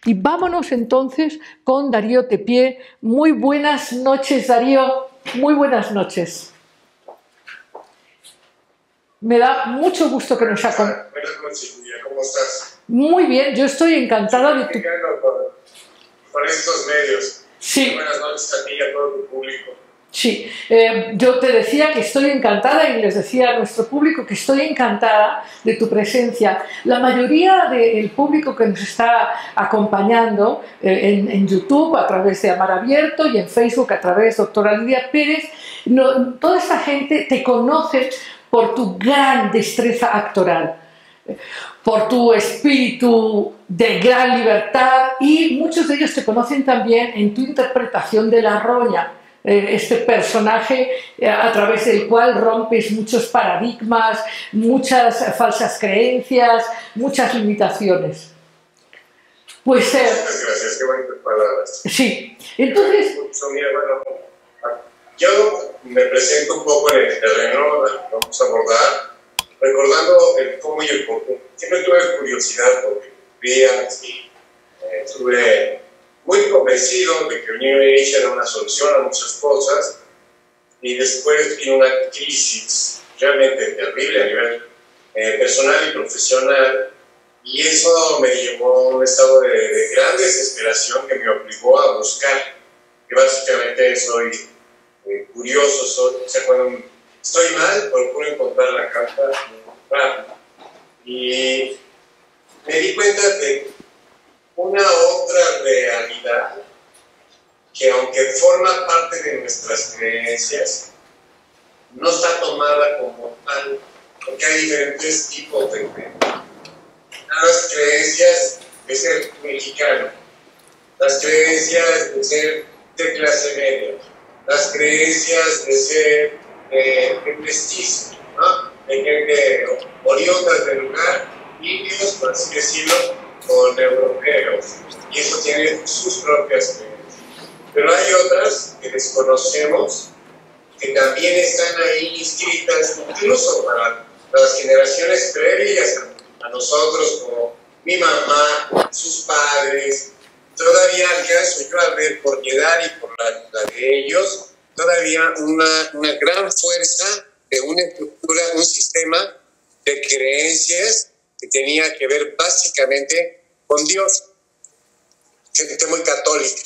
Y vámonos entonces con Darío Tepié. Muy buenas noches, Darío. Muy buenas noches. Me da mucho gusto que nos acompañes. Buenas noches, Julia. ¿Cómo estás? Muy bien, yo estoy encantada de tu... Por estos medios. Sí. Buenas noches a ti y a todo tu público. Sí, yo te decía que estoy encantada y les decía a nuestro público que estoy encantada de tu presencia. La mayoría del público que nos está acompañando en YouTube a través de Amar Abierto y en Facebook a través de doctora Lidia Pérez, toda esa gente te conoce por tu gran destreza actoral, por tu espíritu de gran libertad, y muchos de ellos te conocen también en tu interpretación de La Roña, este personaje a través del cual rompes muchos paradigmas, muchas falsas creencias, muchas limitaciones. Pues muchas gracias, qué bonitas palabras. Sí, entonces... Mira, bueno, yo me presento un poco en el terreno, vamos a abordar, recordando el cómo y el por qué. Siempre tuve curiosidad por vías y estuve muy convencido de que el New Age era una solución a muchas cosas, y después vino una crisis realmente terrible a nivel personal y profesional, y eso me llevó a un estado de gran desesperación que me obligó a buscar, que básicamente soy curioso, o sea, cuando estoy mal, procuro encontrar la carta rápido. Y me di cuenta de una otra realidad que, aunque forma parte de nuestras creencias, no está tomada como tal, porque hay diferentes tipos de creencias. Las creencias de ser mexicano, las creencias de ser de clase media, las creencias de ser de prestigio, ¿no? De gente oriunda del lugar, indios, por así decirlo, con europeos, y eso tiene sus propias creencias. Pero hay otras que desconocemos, que también están ahí inscritas, incluso para las generaciones previas a nosotros, como mi mamá, sus padres. Todavía alcanzo yo a ver, por mi edad y por la de ellos, todavía una gran fuerza de una estructura, un sistema de creencias que tenía que ver básicamente con Dios, gente muy católica.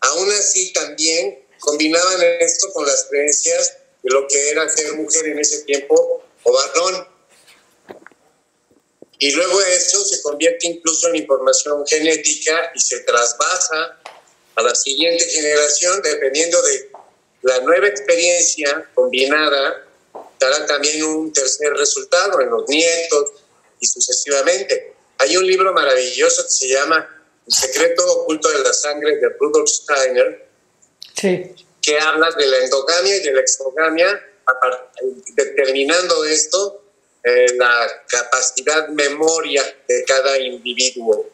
Aún así también combinaban esto con las creencias de lo que era ser mujer en ese tiempo o varón. Y luego eso se convierte incluso en información genética y se trasvasa a la siguiente generación, dependiendo de la nueva experiencia combinada, dará también un tercer resultado en los nietos y sucesivamente. Hay un libro maravilloso que se llama El secreto oculto de la sangre, de Rudolf Steiner, sí, que habla de la endogamia y de la exogamia, determinando esto, la capacidad memoria de cada individuo.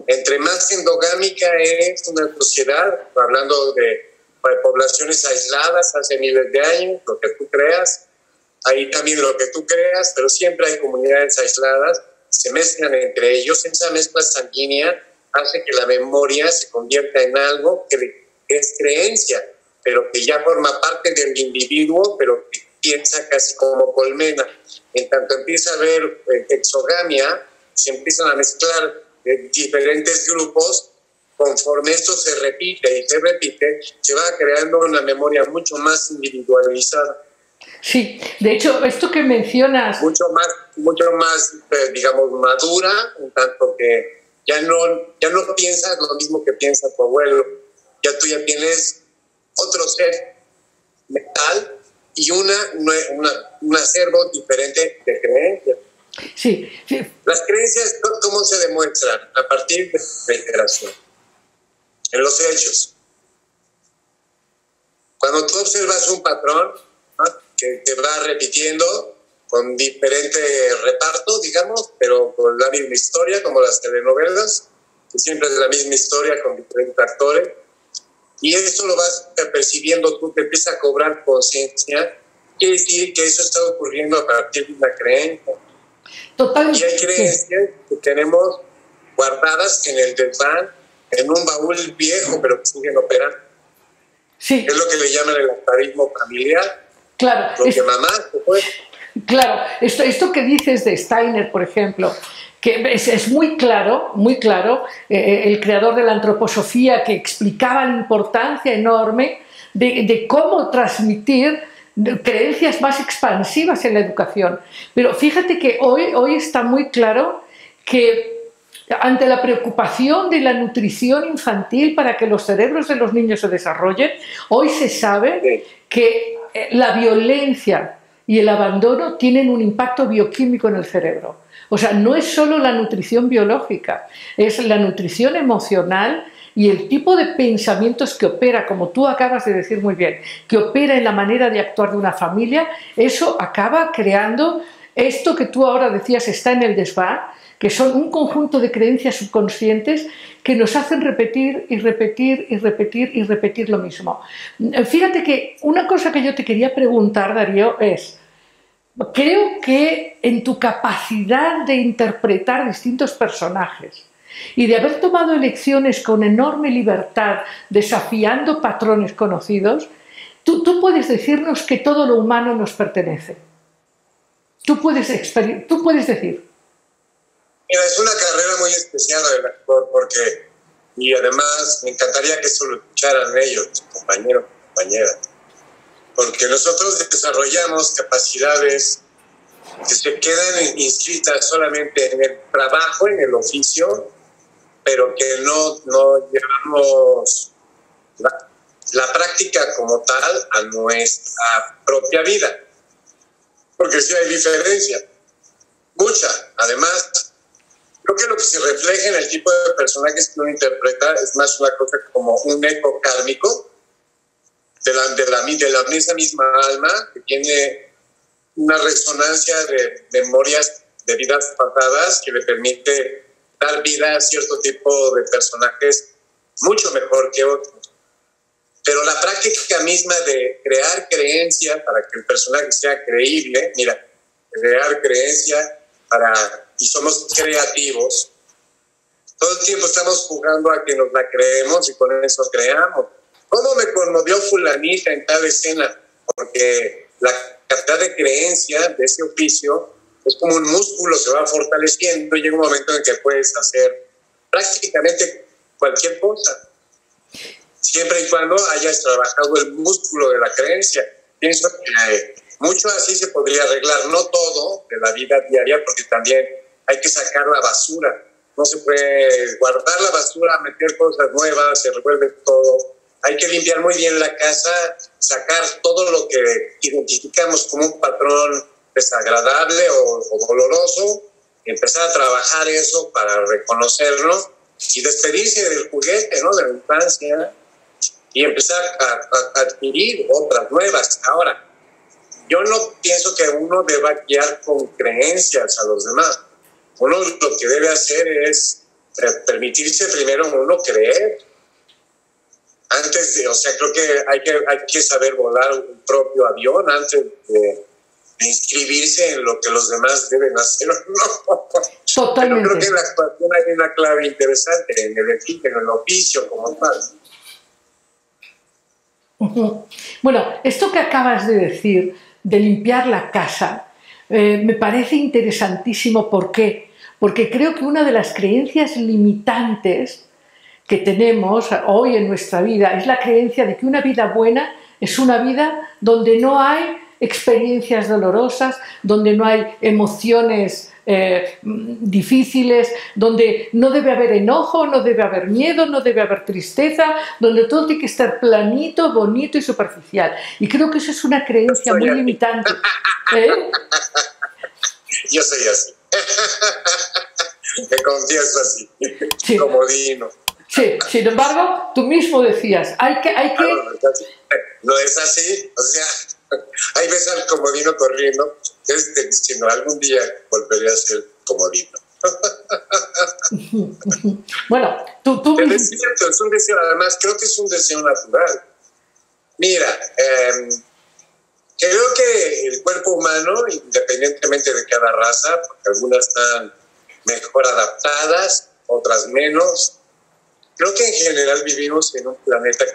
Entre más endogámica es una sociedad, hablando de poblaciones aisladas hace miles de años, lo que tú creas, ahí también lo que tú creas, pero siempre hay comunidades aisladas, se mezclan entre ellos. Esa mezcla sanguínea hace que la memoria se convierta en algo que es creencia, pero que ya forma parte del individuo, pero que piensa casi como colmena. En tanto empieza a haber exogamia, se empiezan a mezclar diferentes grupos. Conforme esto se repite y se repite, se va creando una memoria mucho más individualizada. Sí, de hecho, esto que mencionas... Mucho más digamos, madura, en tanto que ya no piensas lo mismo que piensa tu abuelo. Tú ya tienes otro ser mental y un acervo diferente de creencias. Sí, sí. Las creencias, ¿cómo se demuestran? A partir de reiteración, en los hechos. Cuando tú observas un patrón, ¿no?, que te va repitiendo con diferente reparto, digamos, pero con la misma historia, como las telenovelas, que siempre es la misma historia con diferentes actores, y esto lo vas percibiendo tú, te empieza a cobrar conciencia, quiere decir que eso está ocurriendo a partir de una creencia. Totalmente. Y hay creencias que tenemos guardadas en el desván, en un baúl viejo, pero que siguen operando. Sí. Es lo que le llaman el altarismo familiar. Claro. Lo que mamá se fue. Claro, esto que dices de Steiner, por ejemplo, que es muy claro, el creador de la antroposofía, que explicaba la importancia enorme de cómo transmitir creencias más expansivas en la educación. Pero fíjate que hoy está muy claro que ante la preocupación de la nutrición infantil para que los cerebros de los niños se desarrollen, hoy se sabe que la violencia y el abandono tienen un impacto bioquímico en el cerebro. O sea, no es solo la nutrición biológica, es la nutrición emocional y el tipo de pensamientos que opera, como tú acabas de decir muy bien, que opera en la manera de actuar de una familia. Eso acaba creando esto que tú ahora decías está en el desván, que son un conjunto de creencias subconscientes que nos hacen repetir y repetir y repetir y repetir lo mismo. Fíjate que una cosa que yo te quería preguntar, Darío, es: creo que en tu capacidad de interpretar distintos personajes y de haber tomado elecciones con enorme libertad, desafiando patrones conocidos, tú puedes decirnos que todo lo humano nos pertenece. Tú puedes decir. Mira, es una carrera muy especial el actor, porque, y además me encantaría que eso lo escucharan ellos, compañeros, compañeras, porque nosotros desarrollamos capacidades que se quedan inscritas solamente en el trabajo, en el oficio, pero que no llevamos la práctica como tal a nuestra propia vida, porque sí hay diferencia, mucha. Además, creo que lo que se refleja en el tipo de personajes que uno interpreta es más una cosa como un eco kármico de esa misma alma, que tiene una resonancia de memorias de vidas pasadas que le permite dar vida a cierto tipo de personajes mucho mejor que otros. Pero la práctica misma de crear creencia para que el personaje sea creíble, mira, crear creencia y somos creativos, todo el tiempo estamos jugando a que nos la creemos y con eso creamos. ¿Cómo me conmovió fulanita en tal escena? Porque la cantidad de creencia de ese oficio es como un músculo, se va fortaleciendo y llega un momento en que puedes hacer prácticamente cualquier cosa, siempre y cuando hayas trabajado el músculo de la creencia. Pienso que mucho así se podría arreglar, no todo de la vida diaria, porque también hay que sacar la basura. No se puede guardar la basura, meter cosas nuevas, se revuelve todo. Hay que limpiar muy bien la casa, sacar todo lo que identificamos como un patrón desagradable o doloroso, empezar a trabajar eso para reconocerlo y despedirse del juguete, ¿no?, de la infancia, y empezar a adquirir otras nuevas. Ahora, yo no pienso que uno deba guiar con creencias a los demás. Uno lo que debe hacer es permitirse primero uno creer. Creo que hay que saber volar un propio avión antes de inscribirse en lo que los demás deben hacer. No. Totalmente. Pero creo que en la actuación hay una clave interesante, en el oficio como tal. Bueno, esto que acabas de decir, de limpiar la casa, me parece interesantísimo. ¿Por qué? Porque creo que una de las creencias limitantes que tenemos hoy en nuestra vida es la creencia de que una vida buena es una vida donde no hay experiencias dolorosas, donde no hay emociones difíciles, donde no debe haber enojo, no debe haber miedo, no debe haber tristeza, donde todo tiene que estar planito, bonito y superficial. Y creo que eso es una creencia muy limitante. Yo soy así. Me confieso así, sí. Comodino. Sí, sin embargo, tú mismo decías, hay que... No es así, o sea, ahí ves al comodino corriendo, diciendo, algún día volveré a ser comodino. Bueno, tú Pero es cierto, es un deseo, además creo que es un deseo natural. Mira, creo que el cuerpo humano, independientemente de cada raza, porque algunas están mejor adaptadas, otras menos. Creo que en general vivimos en un planeta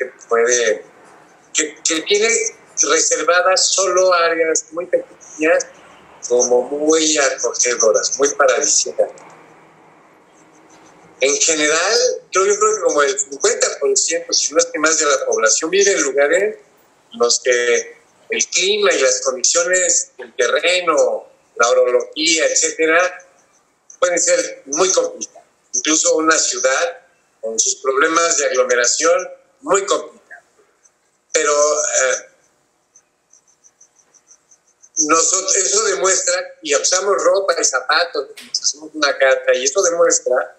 que tiene reservadas solo áreas muy pequeñas, como muy acogedoras, muy paradisíacas. En general, yo creo que como el 50%, si no es que más de la población, vive en lugares en los que el clima y las condiciones del terreno, la orología, etcétera, pueden ser muy complicadas. Incluso una ciudad con sus problemas de aglomeración, muy complicada. Pero nosotros, eso demuestra, y usamos ropa y zapatos, nos hacemos una carta, y eso demuestra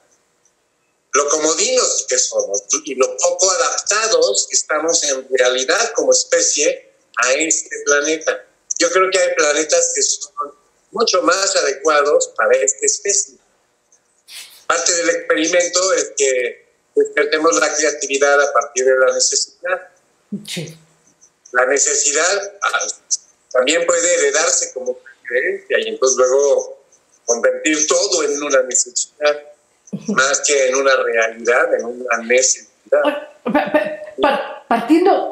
lo comodinos que somos y lo poco adaptados que estamos en realidad como especie a este planeta. Yo creo que hay planetas que son mucho más adecuados para esta especie. Parte del experimento es que despertemos la creatividad a partir de la necesidad. Sí. La necesidad también puede heredarse como creencia y entonces luego convertir todo en una necesidad más que en una realidad, en una necesidad. Partiendo,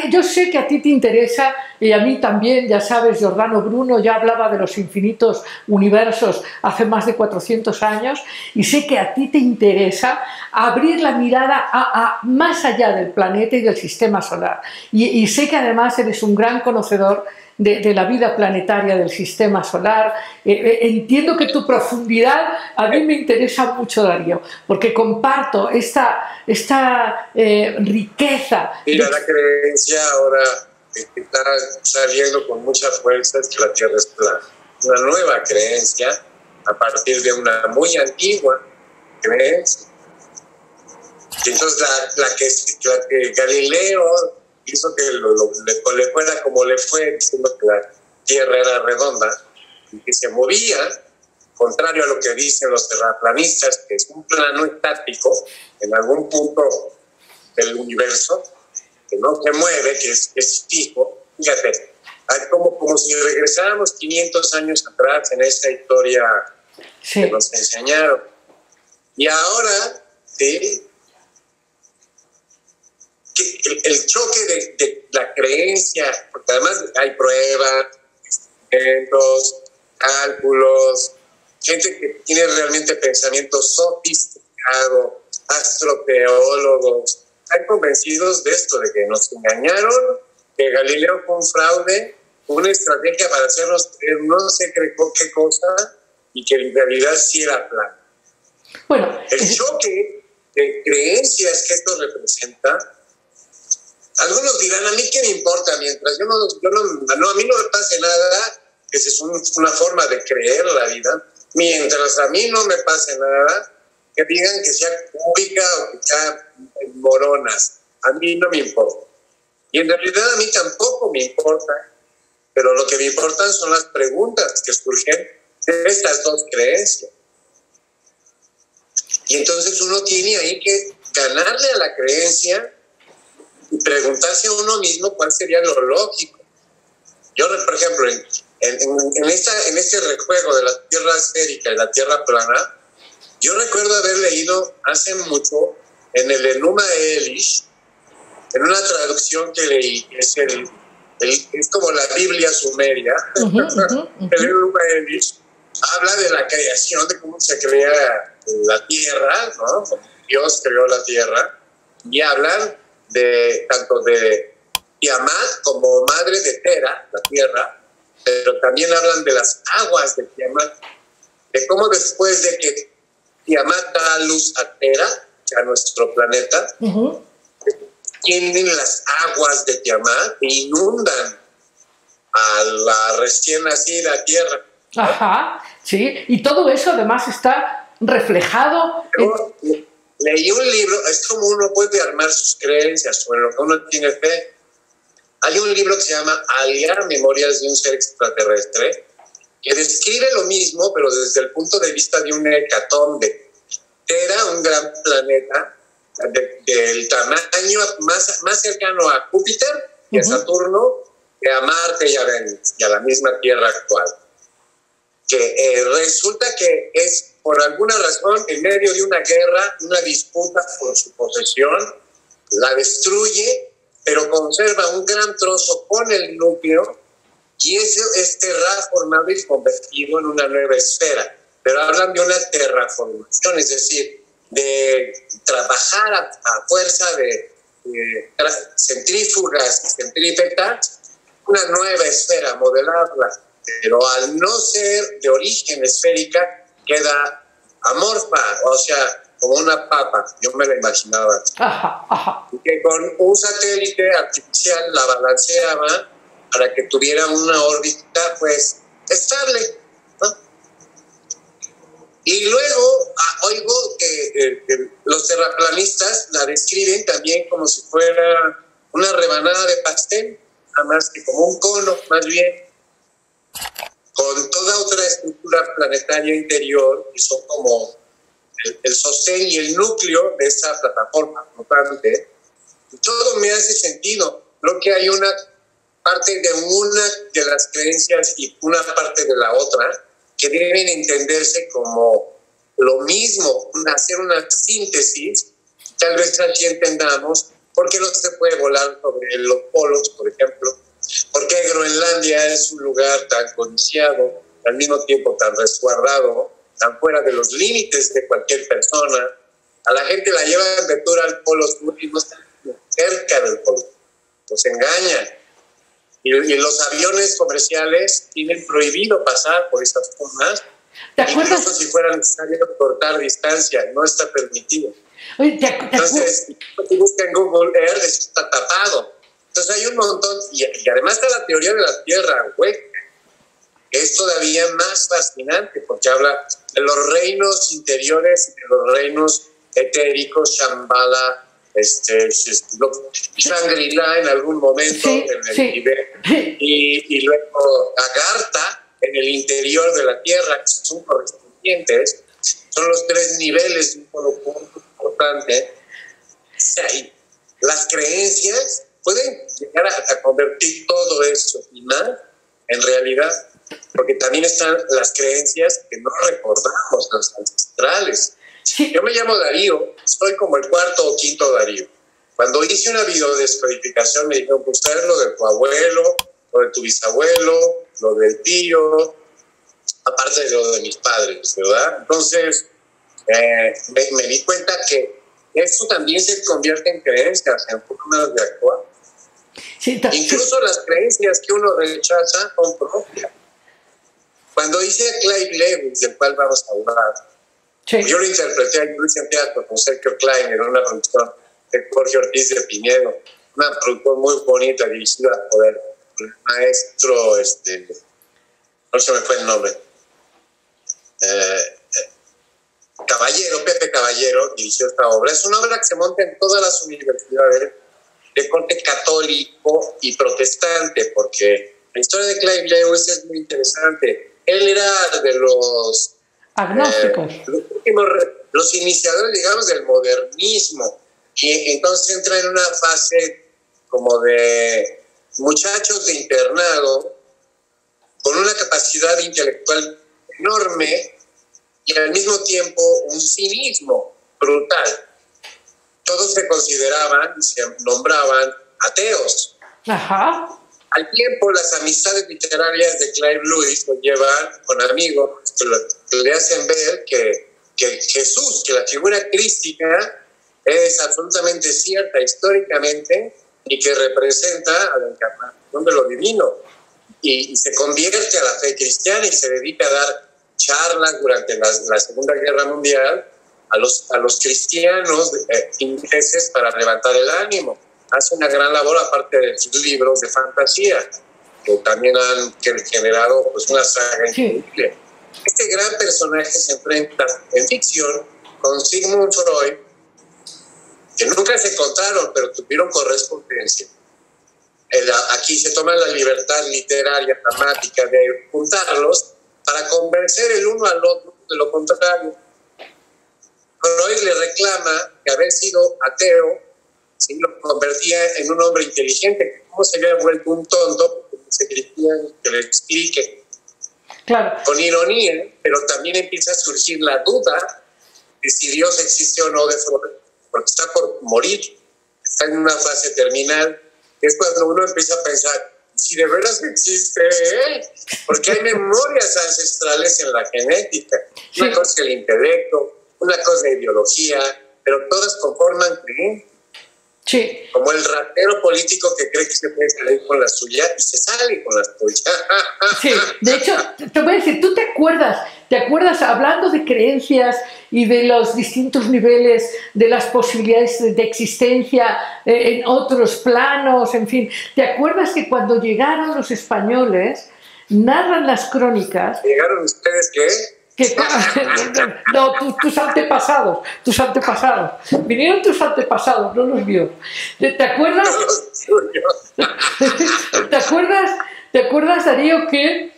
yo sé que a ti te interesa, y a mí también, ya sabes, Giordano Bruno ya hablaba de los infinitos universos hace más de 400 años, y sé que a ti te interesa abrir la mirada a más allá del planeta y del sistema solar. Y sé que además eres un gran conocedor de la vida planetaria del sistema solar. Entiendo que tu profundidad a mí me interesa mucho, Darío, porque comparto esta riqueza. Mira, la creencia ahora está saliendo con mucha fuerza es que la Tierra es plana. Una nueva creencia a partir de una muy antigua creencia. Entonces la que Galileo hizo que le fuera como le fue, diciendo que la Tierra era redonda y que se movía, contrario a lo que dicen los terraplanistas, que es un plano estático en algún punto del universo, que no se mueve, que es fijo. Fíjate, como si regresáramos 500 años atrás en esa historia que nos enseñaron. Y ahora, ¿sí? El choque de la creencia, porque además hay pruebas, experimentos, cálculos, gente que tiene realmente pensamiento sofisticado, astroteólogos, están convencidos de esto, de que nos engañaron, que Galileo fue un fraude, una estrategia para hacernos creer no sé qué cosa, y que en realidad sí era plano. Bueno, el choque de creencias que esto representa. Algunos dirán, a mí qué me importa, mientras a mí no me pase nada, esa es una forma de creer la vida, mientras a mí no me pase nada, que digan que sea cúbica o que sea moronas, a mí no me importa. Y en realidad a mí tampoco me importa, pero lo que me importan son las preguntas que surgen de estas dos creencias. Y entonces uno tiene ahí que ganarle a la creencia y preguntarse a uno mismo cuál sería lo lógico. Yo, por ejemplo, en este rejuego de la Tierra esférica y la Tierra plana, yo recuerdo haber leído hace mucho en el Enuma Elish, en una traducción que leí, es como la Biblia sumeria. El Enuma Elish habla de la creación, de cómo se crea la Tierra, ¿no? Dios creó la Tierra, y hablan tanto de Tiamat como madre de Tera, la tierra, pero también hablan de las aguas de Tiamat, de cómo después de que Tiamat da luz a Tera, a nuestro planeta, tienen las aguas de Tiamat e inundan a la recién nacida tierra. Ajá, sí, y todo eso además está reflejado. Leí un libro, es como uno puede armar sus creencias o en lo que uno tiene fe. Hay un libro que se llama Alia, Memorias de un ser extraterrestre, que describe lo mismo, pero desde el punto de vista de un hecatombe. Era un gran planeta del tamaño más cercano a Júpiter y a Saturno que a Marte y a Venus y a la misma Tierra actual. que resulta que es por alguna razón en medio de una guerra, una disputa por su posesión, la destruye, pero conserva un gran trozo con el núcleo y eso es terraformado y convertido en una nueva esfera. Pero hablan de una terraformación, es decir, de trabajar a fuerza de centrífugas y centrípetas una nueva esfera, modelarla, pero al no ser de origen esférica queda amorfa, o sea, como una papa, yo me la imaginaba. Y que con un satélite artificial la balanceaba para que tuviera una órbita pues estable, ¿no? Y luego oigo que los terraplanistas la describen también como si fuera una rebanada de pastel, nada más que como un cono, más bien, con toda otra estructura planetaria interior, que son como el sostén y el núcleo de esa plataforma flotante. Todo me hace sentido. Creo que hay una parte de una de las creencias y una parte de la otra que deben entenderse como lo mismo, hacer una síntesis. Tal vez así entendamos por qué no se puede volar sobre los polos, por ejemplo, por qué Groenlandia es un lugar tan codiciado, al mismo tiempo tan resguardado, tan fuera de los límites de cualquier persona. A la gente la llevan de tour al polo sur y no están cerca del polo, los engañan. Y los aviones comerciales tienen prohibido pasar por estas zonas, incluso si fuera necesario cortar distancia, no está permitido. Entonces, si buscan Google Earth, está tapado. Entonces hay un montón, y además está la teoría de la Tierra hueca, que es todavía más fascinante, porque habla de los reinos interiores, de los reinos etéricos, Shambhala, Shangri-La en algún momento en el Tibet, y luego Agartha en el interior de la Tierra, que son correspondientes, son los tres niveles de un solo punto importante. Y las creencias pueden llegar a convertir todo eso y más en realidad, porque también están las creencias que no recordamos, las ancestrales. Yo me llamo Darío, soy como el cuarto o quinto Darío. Cuando hice una videodescodificación me dijeron, pues traer lo de tu abuelo, lo de tu bisabuelo, lo del tío, aparte de lo de mis padres, ¿verdad? Entonces me di cuenta que esto también se convierte en creencias, en formas de actuar. Sí, incluso las creencias que uno rechaza son propias. Cuando hice a Clive Lewis, del cual vamos a hablar, yo lo interpreté en teatro con Sergio Klein en una producción de Jorge Ortiz de Pinedo, una producción muy bonita dirigida por el maestro, no se me fue el nombre, Caballero, Pepe Caballero dirigió esta obra. Es una obra que se monta en todas las universidades de corte católico y protestante, porque la historia de Clive Lewis es muy interesante. Él era de los agnósticos, los iniciadores, digamos, del modernismo, y entonces entra en una fase como de muchachos de internado con una capacidad intelectual enorme y al mismo tiempo un cinismo brutal. Todos se consideraban y se nombraban ateos. Ajá. Al tiempo, las amistades literarias de Clive Lewis lo llevan con amigos que le hacen ver que Jesús, que la figura crística es absolutamente cierta históricamente y que representa a la encarnación de lo divino. Y se convierte a la fe cristiana y se dedica a dar charlas durante la Segunda Guerra Mundial a los cristianos ingleses para levantar el ánimo. Hace una gran labor, aparte de sus libros de fantasía, que también han generado pues, una saga increíble. Este gran personaje se enfrenta en ficción con Sigmund Freud, que nunca se encontraron, pero tuvieron correspondencia. Aquí se toma la libertad literaria, dramática, de juntarlos para convencer el uno al otro de lo contrario. Freud le reclama que haber sido ateo sí lo convertía en un hombre inteligente, que cómo se había vuelto un tonto porque se quería que le explique. Claro. con ironía, pero también empieza a surgir la duda de si Dios existe o no de Freud, porque está por morir, está en una fase terminal. Es cuando uno empieza a pensar, si de veras existe, porque hay memorias ancestrales en la genética. Sí. Una cosa es el intelecto, una cosa es la ideología, pero todas conforman creencias. Sí. Como el ratero político que cree que se puede salir con la suya y se sale con la suya. Sí, de hecho, te voy a decir, ¿tú te acuerdas hablando de creencias y de los distintos niveles de las posibilidades de existencia en otros planos, en fin? ¿Te acuerdas que cuando llegaron los españoles, narran las crónicas? ¿Llegaron ustedes qué? No, tus antepasados, vinieron tus antepasados, no los míos. ¿Te acuerdas? ¿Te acuerdas, Darío, que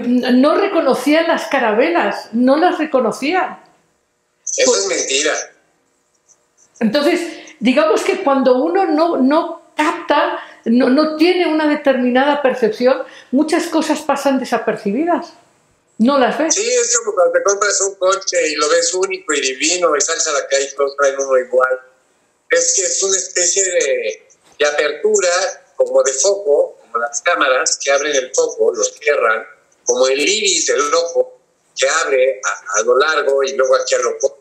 no reconocían las carabelas, no las reconocían? Eso es mentira. Entonces, digamos que cuando uno no capta, no tiene una determinada percepción, muchas cosas pasan desapercibidas. No las ves. Sí, es como cuando te compras un coche y lo ves único y divino y sales a la calle y todos traen uno igual. Es que es una especie de apertura, como de foco, como las cámaras que abren el foco, lo cierran, como el iris del ojo que abre a lo largo y luego aquí a lo corto.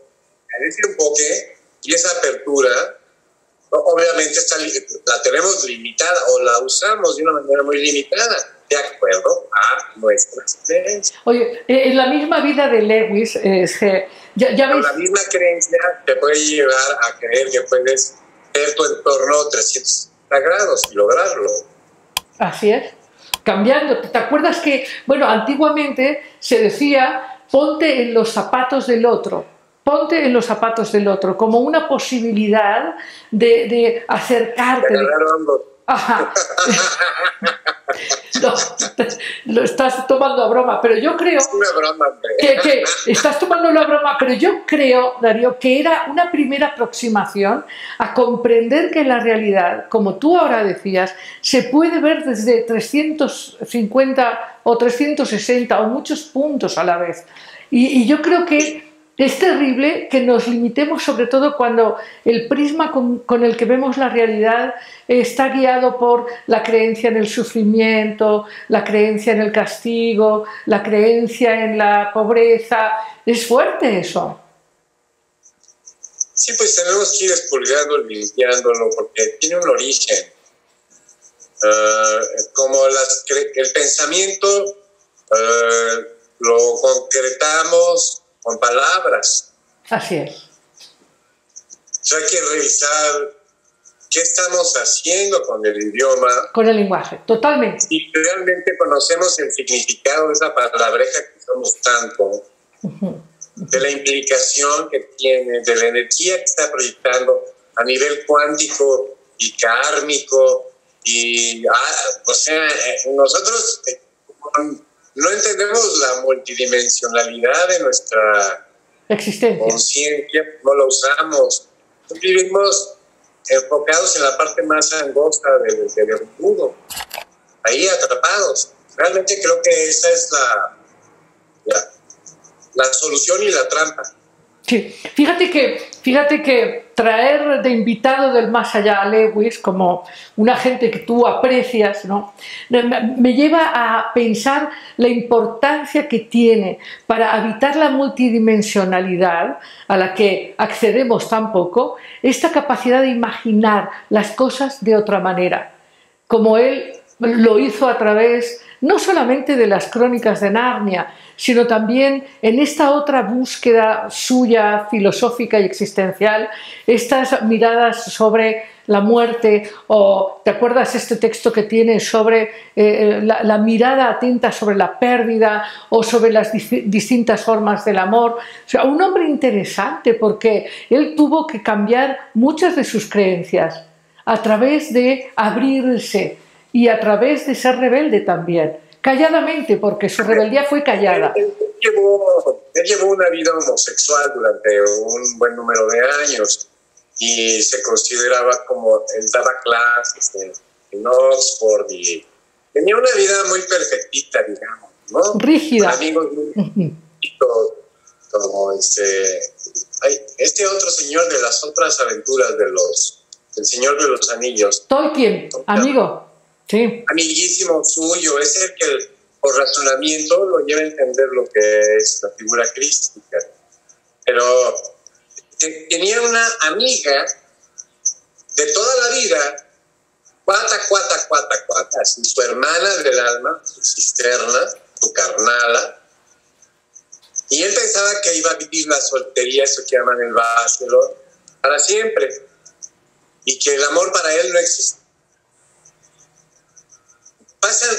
En ese enfoque y esa apertura, obviamente la tenemos limitada o la usamos de una manera muy limitada, de acuerdo a nuestras creencias. Oye, en la misma vida de Lewis, ya ves... La misma creencia te puede llevar a creer que puedes ver tu entorno 360 grados y lograrlo. Así es, cambiando. ¿Te acuerdas que, bueno, antiguamente se decía, ponte en los zapatos del otro? Ponte en los zapatos del otro, como una posibilidad de acercarte. De agarrar ambos. Ajá. Lo estás tomando a broma, pero yo creo... Es una broma, que estás tomando la broma, pero yo creo, Darío, que era una primera aproximación a comprender que la realidad, como tú ahora decías, se puede ver desde 350 o 360 o muchos puntos a la vez. Y yo creo que es terrible que nos limitemos, sobre todo cuando el prisma con el que vemos la realidad está guiado por la creencia en el sufrimiento, la creencia en el castigo, la creencia en la pobreza. Es fuerte eso. Sí, pues tenemos que ir expurgándolo, limpiándolo, porque tiene un origen. Como el pensamiento lo concretamos con palabras. Así es. Hay que revisar qué estamos haciendo con el idioma. Con el lenguaje, totalmente. Si realmente conocemos el significado de esa palabreja que usamos tanto, de la implicación que tiene, de la energía que está proyectando a nivel cuántico y kármico. Y, o sea, nosotros no entendemos la multidimensionalidad de nuestra existencia, conciencia, no la usamos. Vivimos enfocados en la parte más angosta del mundo, ahí atrapados. Realmente creo que esa es la solución y la trampa. Sí, fíjate que traer de invitado del más allá a Lewis, como una gente que tú aprecias, ¿no?, me lleva a pensar la importancia que tiene para habitar la multidimensionalidad a la que accedemos tan poco, esta capacidad de imaginar las cosas de otra manera, como él lo hizo a través no solamente de las crónicas de Narnia, sino también en esta otra búsqueda suya filosófica y existencial, estas miradas sobre la muerte, o ¿te acuerdas este texto que tiene sobre la mirada atenta sobre la pérdida o sobre las distintas formas del amor? O sea, un hombre interesante porque él tuvo que cambiar muchas de sus creencias a través de abrirse y a través de ser rebelde también. Calladamente, porque su rebeldía fue callada. Él llevó una vida homosexual durante un buen número de años y se consideraba como, él daba clases en Oxford y tenía una vida muy perfectita, digamos. ¿no? Rígida. Con amigos como este otro señor de las otras aventuras del Señor de los Anillos. Tolkien, amigo. Sí. Amiguísimo suyo, es el que por razonamiento lo lleva a entender lo que es la figura crística. Pero tenía una amiga de toda la vida, cuata, así, su hermana del alma, su cisterna, su carnala, y él pensaba que iba a vivir la soltería, eso que llaman el bachelor, para siempre, y que el amor para él no existe. Pasan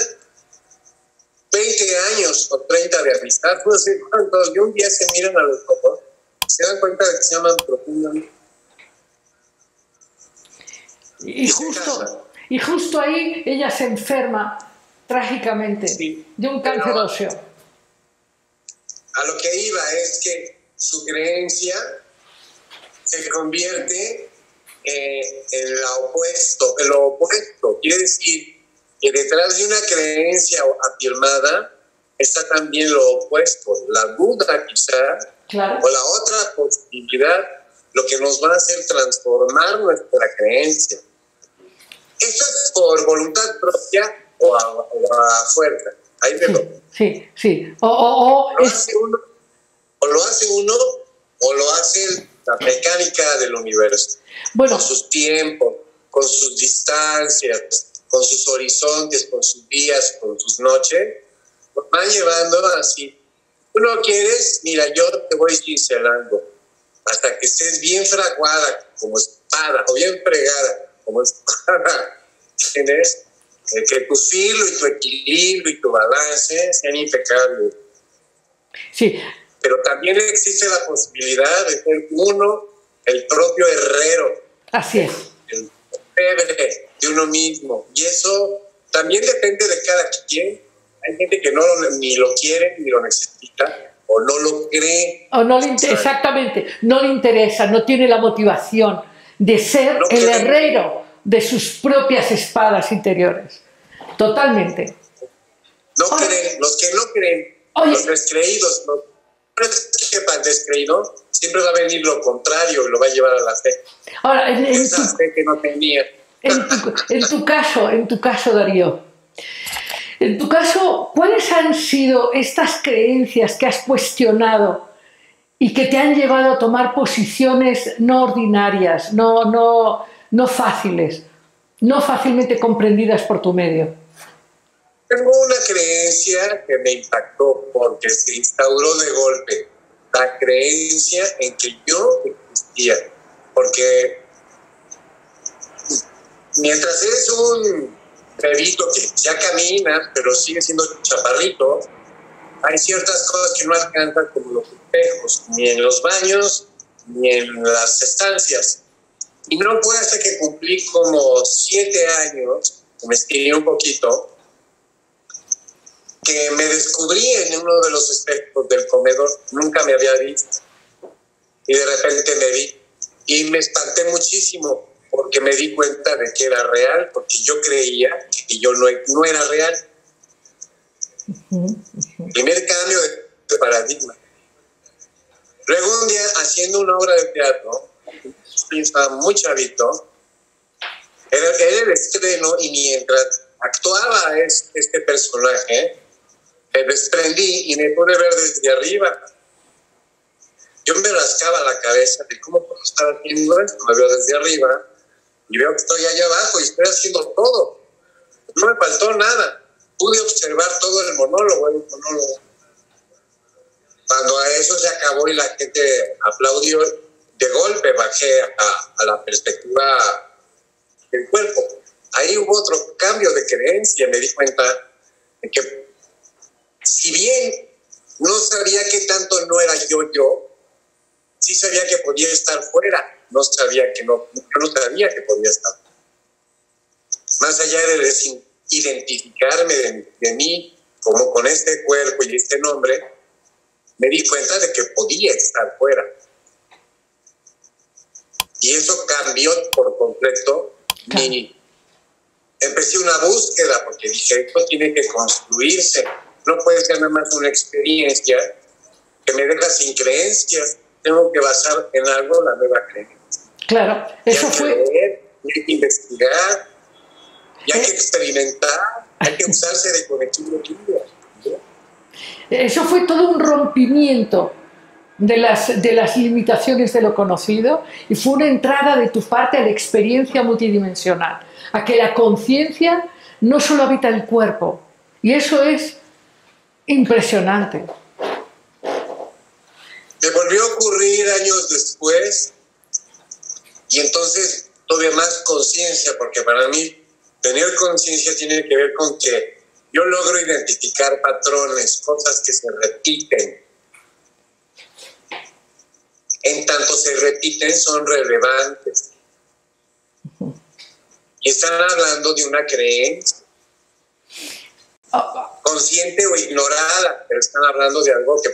20 años o 30 de amistad, no sé cuántos, y un día se miran a los ojos, se dan cuenta de que se aman profundamente. Y justo ahí ella se enferma trágicamente, sí, de un cáncer óseo. A lo que iba es que su creencia se convierte en lo opuesto. Quiere decir que detrás de una creencia afirmada está también lo opuesto, la duda quizá, claro, o la otra posibilidad, lo que nos va a hacer transformar nuestra creencia. Esto es por voluntad propia o a fuerza. Ahí me lo... Sí. Lo hace uno, o lo hace la mecánica del universo. Bueno, con sus tiempos, con sus distancias, con sus horizontes, con sus días, con sus noches, nos van llevando así. Tú no quieres, mira, yo te voy cincelando hasta que estés bien fraguada como espada, o bien fregada como espada. ¿Entiendes? Que tu filo y tu equilibrio y tu balance sean impecables. Sí. Pero también existe la posibilidad de ser uno el propio herrero. Así es. El pebre de uno mismo. Y eso también depende de cada quien. Hay gente que ni lo quiere, ni lo necesita, o no lo cree. O no le exactamente, no le interesa, no tiene la motivación de ser el herrero de sus propias espadas interiores. Totalmente. No creen, los que no creen, los descreídos, el descreído siempre va a venir lo contrario y lo va a llevar a la fe. Ahora, esa fe que no tenía. En tu caso, Darío, en tu caso, ¿cuáles han sido estas creencias que has cuestionado y que te han llevado a tomar posiciones no ordinarias, no fáciles, no fácilmente comprendidas por tu medio? Tengo una creencia que me impactó porque se instauró de golpe. La creencia en que yo existía. Porque mientras eres un bebito que ya camina, pero sigue siendo chaparrito, hay ciertas cosas que no alcanzan, como los espejos, ni en los baños, ni en las estancias. Y no fue hasta que cumplí como 7 años, me estiré un poquito, que me descubrí en uno de los espejos del comedor. Nunca me había visto. Y de repente me vi. Y me espanté muchísimo porque me di cuenta de que era real, porque yo creía que yo no era real. Primer cambio de paradigma. Luego un día, haciendo una obra de teatro, yo estaba muy chavito, era el estreno, y mientras actuaba este personaje, me desprendí y me pude ver desde arriba. Yo me rascaba la cabeza de cómo puedo estar haciendo esto. Me veo desde arriba y veo que estoy allá abajo y estoy haciendo todo. No me faltó nada. Pude observar todo el monólogo. Cuando a eso se acabó y la gente aplaudió, de golpe bajé a la perspectiva del cuerpo. Ahí hubo otro cambio de creencia. Me di cuenta de que, si bien no sabía qué tanto no era yo, sí sabía que podía estar fuera. Yo no sabía que podía estar. Más allá de identificarme de mí como con este cuerpo y este nombre, me di cuenta de que podía estar fuera. Y eso cambió por completo. Y empecé una búsqueda porque dije, esto tiene que construirse. no puede ser nada más una experiencia que me deja sin creencias. Tengo que basar en algo la nueva creencia. Claro, eso hay que fue... leer, hay que investigar, y hay que experimentar, hay que usarse de conectivo libre. Eso fue todo un rompimiento de las limitaciones de lo conocido y fue una entrada de tu parte a la experiencia multidimensional, a que la conciencia no solo habita el cuerpo, y eso es impresionante. Me volvió a ocurrir años después, y entonces tuve más conciencia, porque para mí tener conciencia tiene que ver con que yo logro identificar patrones, cosas que se repiten. En tanto se repiten, son relevantes. Y están hablando de una creencia, consciente o ignorada, pero están hablando de algo que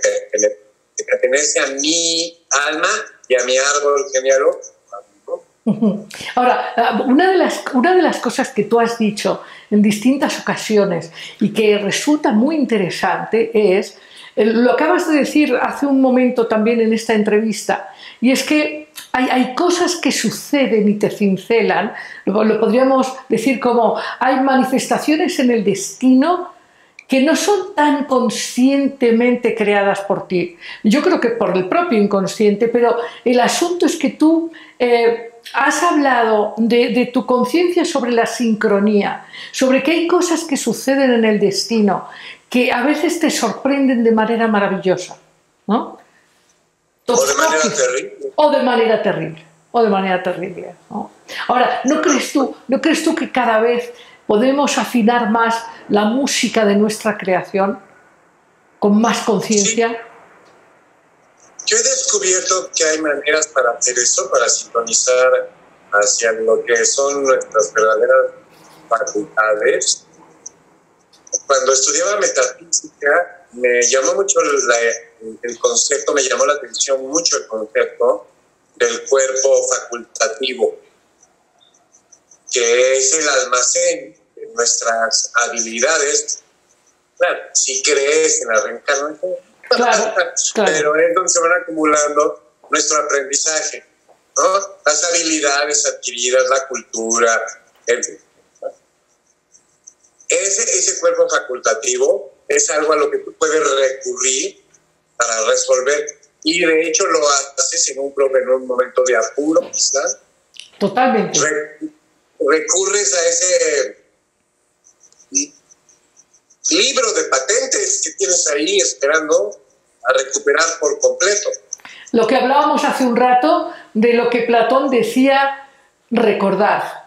pertenece a mi alma y a mi árbol genealógico. Ahora, una de las cosas que tú has dicho en distintas ocasiones y que resulta muy interesante es, lo acabas de decir hace un momento también en esta entrevista, y es que hay cosas que suceden y te cincelan, lo podríamos decir como hay manifestaciones en el destino que no son tan conscientemente creadas por ti. Yo creo que por el propio inconsciente, pero el asunto es que tú has hablado de tu conciencia sobre la sincronía, sobre que hay cosas que suceden en el destino que a veces te sorprenden de manera maravillosa, ¿no? O de manera terrible. O de manera terrible. O de manera terrible, ¿no? Ahora, ¿no crees tú que cada vez podemos afinar más la música de nuestra creación con más conciencia? Sí. Yo he descubierto que hay maneras para hacer eso, para sintonizar hacia lo que son nuestras verdaderas facultades. Cuando estudiaba metafísica, me llamó mucho el concepto, me llamó la atención mucho el concepto del cuerpo facultativo, que es el almacén de nuestras habilidades. Claro, si crees en la reencarnación, claro. Pero es donde se van acumulando nuestro aprendizaje, ¿no? Las habilidades adquiridas, la cultura, en fin. Ese cuerpo facultativo es algo a lo que tú puedes recurrir para resolver, y de hecho lo haces en un momento de apuro, quizás. Totalmente. Recurres a ese libro de patentes que tienes ahí esperando a recuperar por completo. Lo que hablábamos hace un rato de lo que Platón decía, recordar.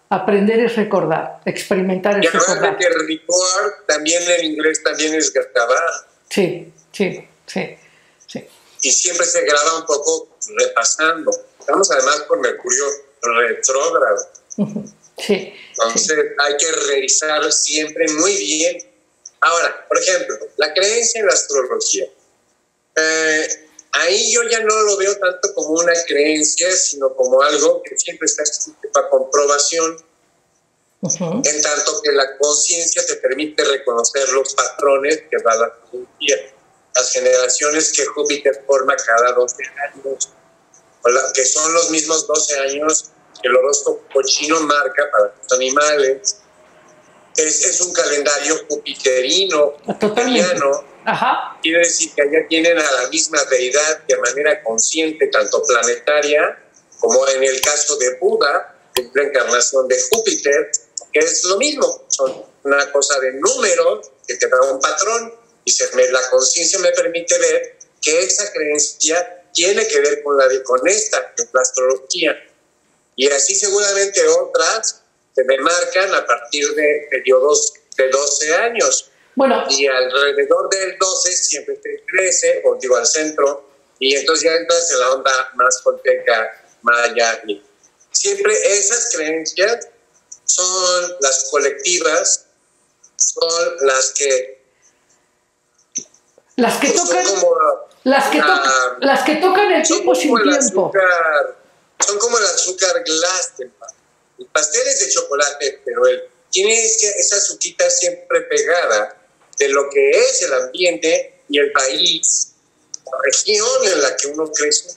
Aprender es recordar, experimentar es recordar. Y que record también en inglés también es grabar. Sí. Y siempre se graba un poco repasando. Estamos además por Mercurio retrógrado. Sí. Entonces hay que revisar siempre muy bien. Ahora, por ejemplo, la creencia en la astrología. Ahí yo ya no lo veo tanto como una creencia, sino como algo que siempre está para comprobación, en tanto que la conciencia te permite reconocer los patrones que da la astrología, las generaciones que Júpiter forma cada 12 años, que son los mismos 12 años que el horóscopo chino marca para los animales. Es un calendario jupiterino, jupiteriano. Ajá. Quiere decir que allá tienen a la misma deidad de manera consciente, tanto planetaria como en el caso de Buda, que es la encarnación de Júpiter, que es lo mismo, son una cosa de números que te da un patrón, y la conciencia me permite ver que esa creencia tiene que ver con esta, que es la astrología. Y así seguramente otras se me marcan a partir de periodos de 12 años. Bueno. Y alrededor del 12 siempre te crece, o digo al centro, y entonces ya entras en la onda más tolteca, maya. Y siempre esas creencias son las colectivas, son las que tocan, las que tocan el tiempo sin tiempo. Son como el azúcar glass. El pastel es de chocolate, pero tiene esa azuquita siempre pegada, de lo que es el ambiente y el país, la región en la que uno crece,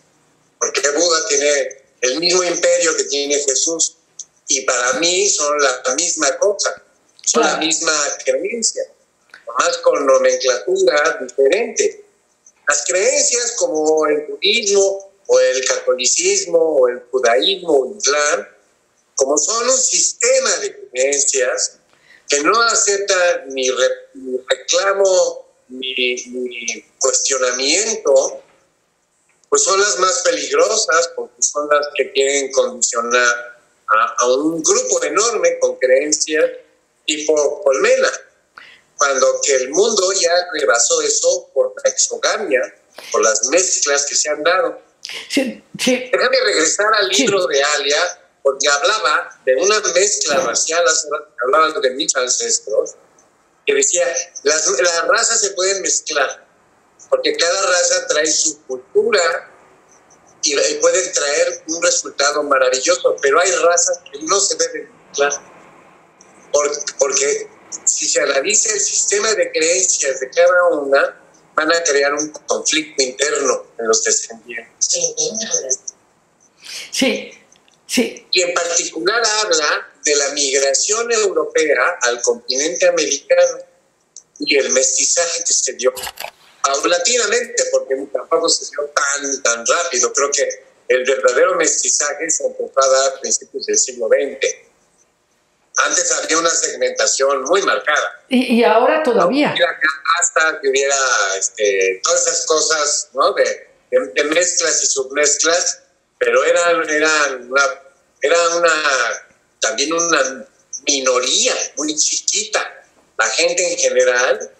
porque Buda tiene el mismo imperio que tiene Jesús y para mí son la misma cosa, son la misma creencia, más con nomenclatura diferente. Las creencias como el budismo o el catolicismo o el judaísmo o el islam, como son un sistema de creencias que no acepta ni reclamo ni cuestionamiento, pues son las más peligrosas porque son las que quieren condicionar a un grupo enorme con creencias tipo colmena, cuando que el mundo ya rebasó eso por la exogamia, por las mezclas que se han dado. Sí. Déjame regresar al libro de Alia, porque hablaba de una mezcla racial, hablaba de mis ancestros, que decía, las razas se pueden mezclar, porque cada raza trae su cultura y puede traer un resultado maravilloso, pero hay razas que no se deben mezclar, porque si se analiza el sistema de creencias de cada una, van a crear un conflicto interno en los descendientes. Sí. Y en particular habla de la migración europea al continente americano y el mestizaje que se dio paulatinamente, porque tampoco se dio tan rápido. Creo que el verdadero mestizaje se empezó a dar a principios del siglo XX. Antes había una segmentación muy marcada. Y ahora todavía. Hasta que hubiera todas esas cosas, ¿no? de mezclas y submezclas, pero era también una minoría muy chiquita. La gente en general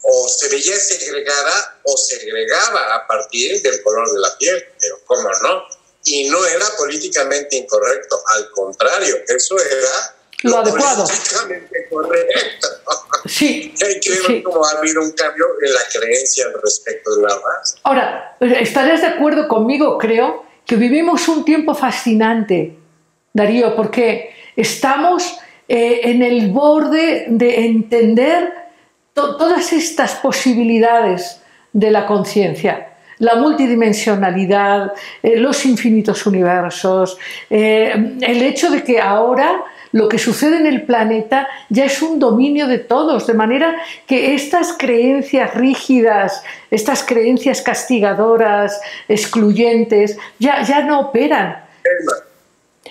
o se veía segregada o segregaba a partir del color de la piel, pero cómo no. Y no era políticamente incorrecto, al contrario, eso era lo adecuado. Políticamente correcto. Sí. Hay que ver cómo ha habido un cambio en la creencia respecto de la raza. Ahora, estarás de acuerdo conmigo, creo, que vivimos un tiempo fascinante, Darío, porque estamos en el borde de entender todas estas posibilidades de la conciencia, la multidimensionalidad, los infinitos universos, el hecho de que ahora lo que sucede en el planeta ya es un dominio de todos, de manera que estas creencias rígidas, estas creencias castigadoras, excluyentes, ya no operan.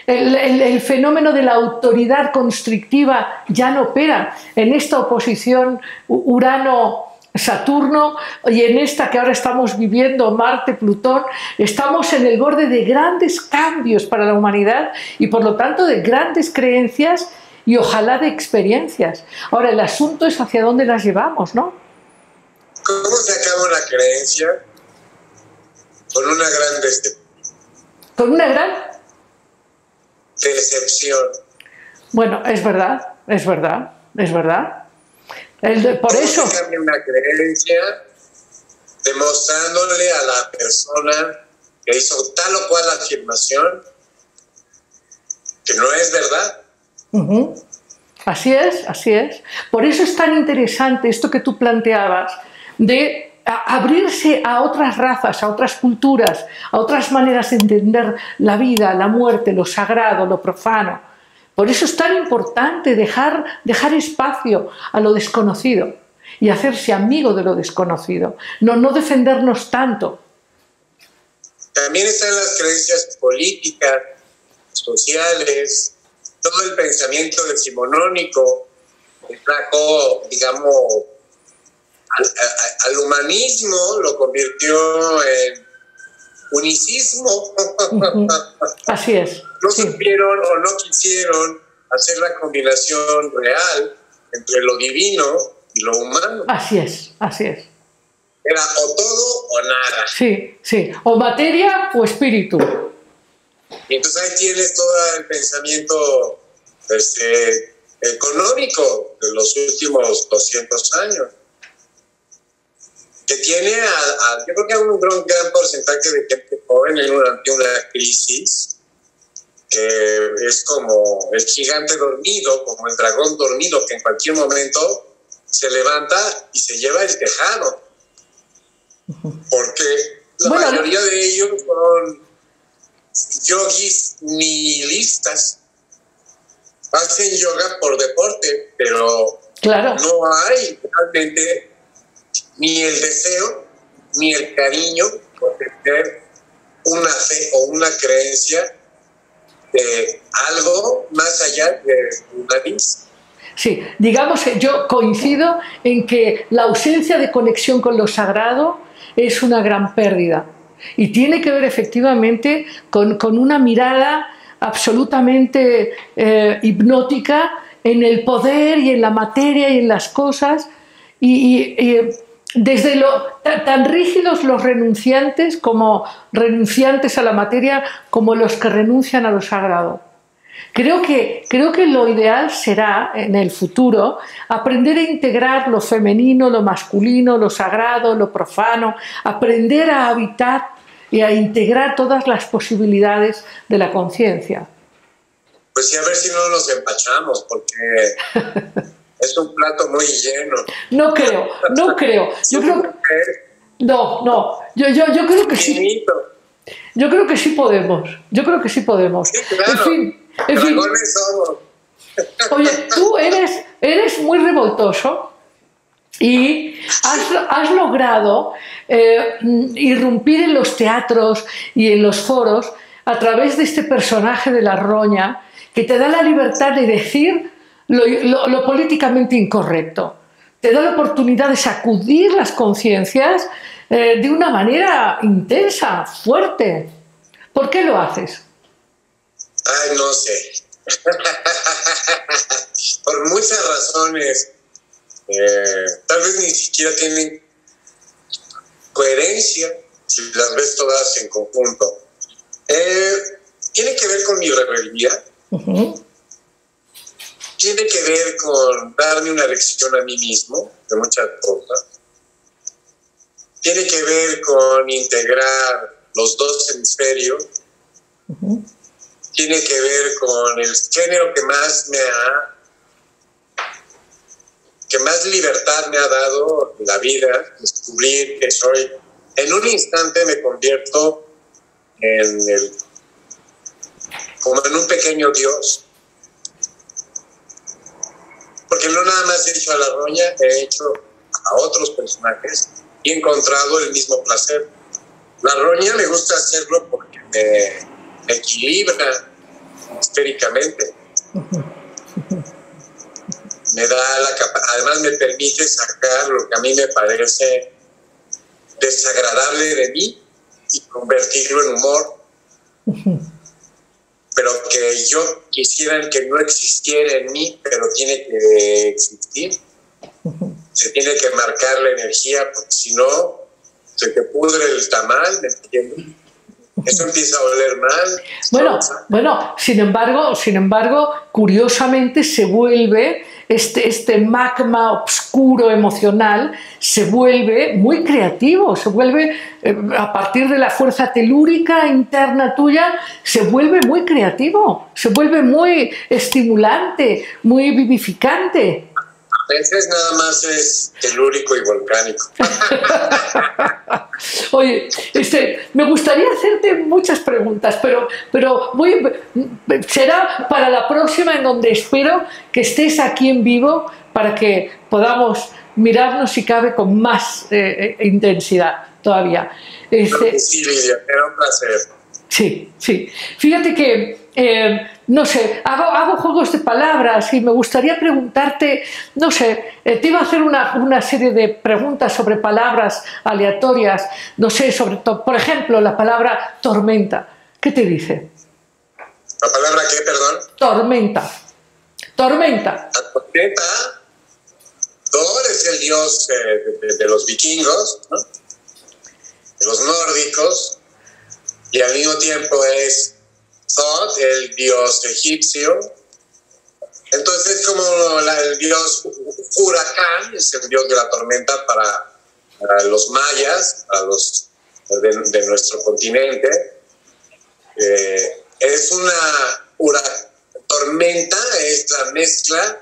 El fenómeno de la autoridad constrictiva ya no opera. En esta oposición Urano-Saturno y en esta que ahora estamos viviendo, Marte-Plutón, estamos en el borde de grandes cambios para la humanidad y por lo tanto de grandes creencias y ojalá de experiencias. Ahora el asunto es hacia dónde las llevamos, ¿no? ¿Cómo se acaba una creencia? Con una gran decepción. ¿Con una gran? Decepción. Bueno, es verdad. Por eso se cambia una creencia demostrándole a la persona que hizo tal o cual afirmación que no es verdad. Así es. Por eso es tan interesante esto que tú planteabas de abrirse a otras razas, a otras culturas, a otras maneras de entender la vida, la muerte, lo sagrado, lo profano. Por eso es tan importante dejar espacio a lo desconocido y hacerse amigo de lo desconocido, no defendernos tanto. También están las creencias políticas, sociales, todo el pensamiento decimonónico que trajo, digamos, al humanismo, lo convirtió en unicismo. Así es. No supieron o no quisieron hacer la combinación real entre lo divino y lo humano. Así es. Era o todo o nada. Sí. O materia o espíritu. Y entonces ahí tienes todo el pensamiento económico de los últimos 200 años. Que tiene yo creo que hay un gran porcentaje de gente joven ante una crisis que es como el gigante dormido, como el dragón dormido, que en cualquier momento se levanta y se lleva el tejado, porque la mayoría de ellos son yogis nihilistas. Hacen yoga por deporte, pero no hay realmente ni el deseo ni el cariño por tener una fe o una creencia de algo más allá de una nariz. Sí, digamos que yo coincido en que la ausencia de conexión con lo sagrado es una gran pérdida y tiene que ver efectivamente con una mirada absolutamente hipnótica en el poder y en la materia y en las cosas y desde tan rígidos los renunciantes como renunciantes a la materia como los que renuncian a lo sagrado. Creo que lo ideal será en el futuro aprender a integrar lo femenino, lo masculino, lo sagrado, lo profano, aprender a habitar y a integrar todas las posibilidades de la conciencia. Pues sí, a ver si no nos empachamos, porque es un plato muy lleno. No creo. Yo creo yo creo que sí. Yo creo que sí podemos. Sí, claro. En fin. Oye, tú eres muy revoltoso y has logrado irrumpir en los teatros y en los foros a través de este personaje de la roña que te da la libertad de decir lo políticamente incorrecto. Te da la oportunidad de sacudir las conciencias de una manera intensa, fuerte. ¿Por qué lo haces? Ay, no sé. Por muchas razones. Tal vez ni siquiera tienen coherencia si las ves todas en conjunto. Tiene que ver con mi rebeldía. Tiene que ver con darme una lección a mí mismo de muchas cosas. Tiene que ver con integrar los dos hemisferios. Tiene que ver con el género que más libertad me ha dado la vida, descubrir que soy. En un instante me convierto como en un pequeño dios. Porque no nada más he hecho a la roña, he hecho a otros personajes y he encontrado el mismo placer. La roña me gusta hacerlo porque me equilibra esféricamente. Me da además me permite sacar lo que a mí me parece desagradable de mí y convertirlo en humor. Pero que yo quisiera que no existiera en mí, pero tiene que existir. Se tiene que marcar la energía, porque si no, se te pudre el tamal, ¿me entiendes? Eso empieza a oler mal. Bueno, sin embargo, curiosamente se vuelve este magma oscuro emocional, se vuelve muy creativo, se vuelve, a partir de la fuerza telúrica interna tuya, se vuelve muy creativo, se vuelve muy estimulante, muy vivificante. A veces nada más es telúrico y volcánico. Oye, me gustaría hacerte muchas preguntas, pero será para la próxima, en donde espero que estés aquí en vivo para que podamos mirarnos, si cabe, con más intensidad todavía. Sí, Lidia, era un placer. Sí. Fíjate que, no sé, hago juegos de palabras y me gustaría preguntarte, no sé, te iba a hacer una serie de preguntas sobre palabras aleatorias, no sé, por ejemplo, la palabra tormenta. ¿Qué te dice? ¿La palabra qué, perdón? Tormenta. La tormenta. Thor es el dios de los vikingos, ¿no? De los nórdicos. Y al mismo tiempo es Thoth, el dios egipcio. Entonces, como el dios Huracán es el dios de la tormenta para los mayas, para los de nuestro continente. Es una tormenta, es la mezcla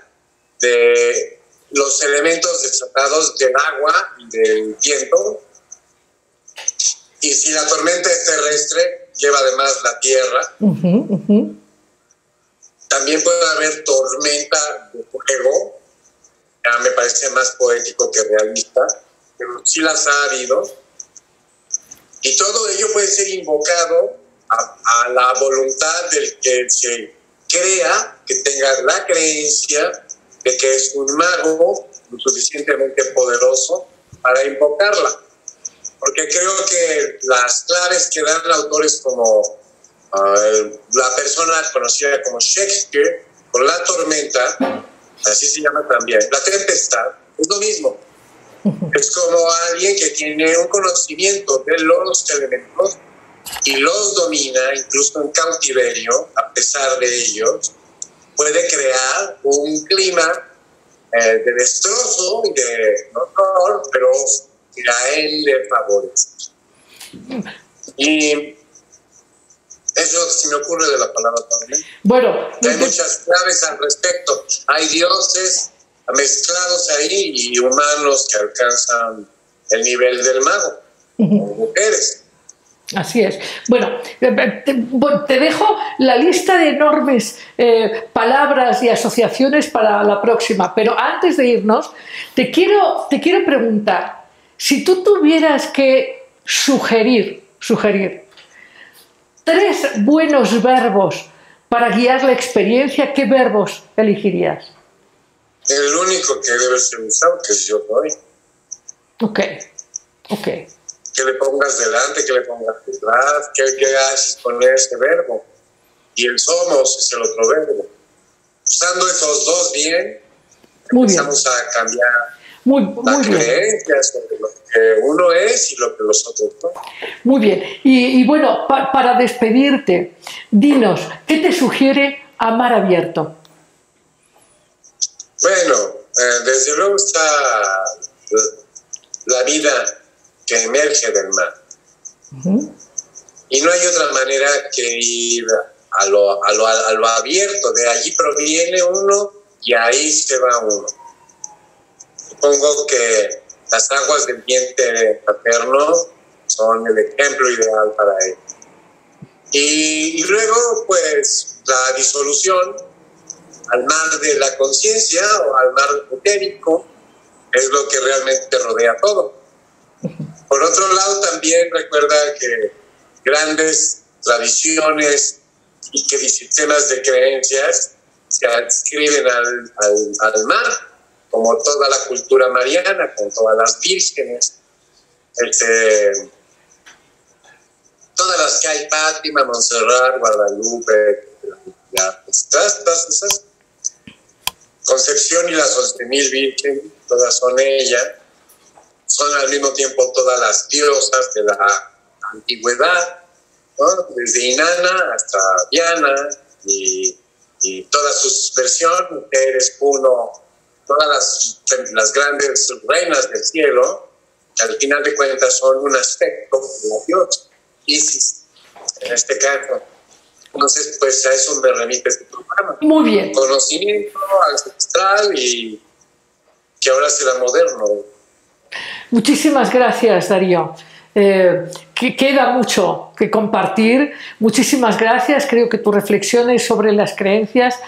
de los elementos desatados del agua y del viento. Y si la tormenta es terrestre, lleva además la tierra. También puede haber tormenta de fuego. Ya me parece más poético que realista, pero sí las ha habido. Y todo ello puede ser invocado a la voluntad del que se crea, que tenga la creencia de que es un mago lo suficientemente poderoso para invocarla. Porque creo que las claves que dan autores como la persona conocida como Shakespeare, con la tormenta, así se llama también, la tempestad, es lo mismo. Es como alguien que tiene un conocimiento de los elementos y los domina, incluso en cautiverio, a pesar de ellos, puede crear un clima de destrozo y de horror, pero que a él le favorece. Y eso se me ocurre de la palabra también. Bueno, hay muchas claves al respecto. Hay dioses mezclados ahí y humanos que alcanzan el nivel del mago, como mujeres. Así es. Bueno, te dejo la lista de enormes palabras y asociaciones para la próxima, pero antes de irnos, te quiero preguntar, si tú tuvieras que sugerir 3 buenos verbos para guiar la experiencia, ¿qué verbos elegirías? El único que debe ser usado, que es yo soy. Ok. Que le pongas delante, que le pongas detrás, que haces con ese verbo. Y el somos es el otro verbo. Usando esos dos bien, empezamos a cambiar la creencia sobre lo que uno es y lo que los otros son. Muy bien. Y bueno, para despedirte, dinos, ¿qué te sugiere Amar Abierto? Bueno, desde luego está la vida que emerge del mar. Y no hay otra manera que ir a lo abierto. De allí proviene uno y ahí se va uno. Supongo que las aguas del vientre paterno son el ejemplo ideal para él. Y luego, pues, la disolución al mar de la conciencia o al mar etérico es lo que realmente rodea todo. Por otro lado, también recuerda que grandes tradiciones y que sistemas de creencias se adscriben al mar, como toda la cultura mariana, con todas las vírgenes, todas las que hay, Fátima, Montserrat, Guadalupe, todas esas. Concepción y las 11.000 vírgenes, todas son ellas. Son al mismo tiempo todas las diosas de la antigüedad, ¿no? Desde Inanna hasta Diana y todas sus versiones, mujeres, Juno, todas las grandes reinas del cielo, que al final de cuentas son un aspecto de la diosa, Isis, en este caso. Entonces, pues a eso me remite este programa. Muy bien. Conocimiento ancestral y que ahora será moderno. Muchísimas gracias, Darío. Queda mucho que compartir. Muchísimas gracias. Creo que tus reflexiones sobre las creencias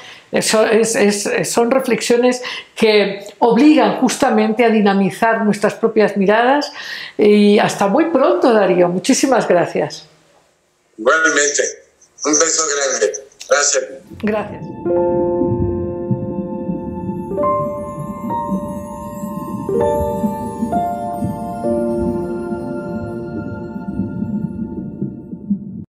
son reflexiones que obligan justamente a dinamizar nuestras propias miradas. Y hasta muy pronto, Darío. Muchísimas gracias. Igualmente. Un beso grande. Gracias. Gracias.